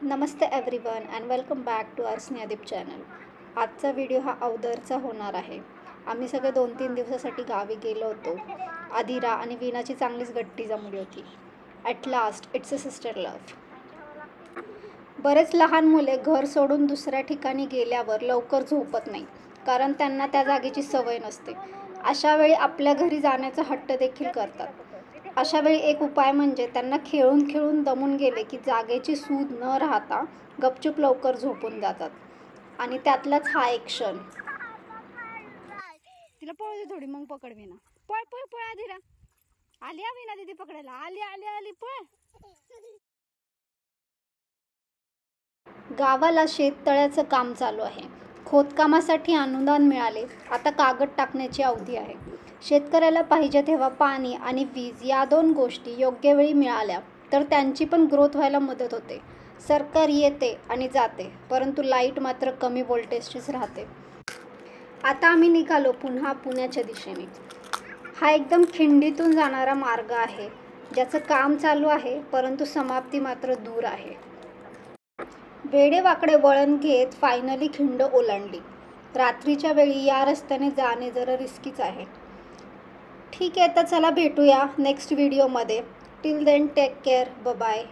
Namaste everyone and welcome back to our Snehdeep channel. आजचा video हा अवदरचा होणार आहे। आम्ही सगळे 2-3 दिवसासाठी गावी गेलो होतो। आदिरा आणि वीणाची चांगलीच गट्टी जमली होती। At last it's a sister love. बरेच लहान मुले घर सोडून दुसऱ्या ठिकाणी गेल्यावर लवकर झोपत नाही, कारण त्यांना त्या जागेची सवय नसते। अशा वेळी आपल्या घरी जाण्याचा हट्ट देखील करतात। अशा वेळी एक उपाय म्हणजे त्यांना खेळून खेळून दमून गेले की जागेची सूद न राहता गपचूप लवकर झोपून जातात। आणि त्यातलाच हा एक क्षण। तिला पळू दे थोडी, मग पकड विना। पळ पळ पळ आदिरा, आली विना दीदी पकडायला, आली आली आली पळ। गावाला शेततळ्याचं काम चालू आहे। खोदकामासाठी अनुदान मिळाले, आता कागद टाकण्याची अवधी आहे। शेतकऱ्याला पाहिजे तेव्हा पाणी आणि वीज या 2 गोष्टी योग्य वेळी मिळाल्या तर त्यांची पण ग्रोथ व्हायला मदत होते। सरकार येते आणि जाते, परंतु लाईट मात्र कमी व्होल्टेजचीच राहते। आता आम्ही निघालो पुन्हा पुण्याच्या दिशेने। हा एकदम खिंडीतून जाणारा मार्ग आहे, ज्याचं काम चालू आहे, परंतु समाप्ती मात्र दूर आहे। वेडेवाकडे वळण घेत फायनली खिंड ओलांडली। रात्रीच्या वेळी या रस्त्याने जाणे जरा रिस्कीच आहे। ठीक आहे, तर चला भेटूया नेक्स्ट व्हिडिओमध्ये। Till then take care, bye bye.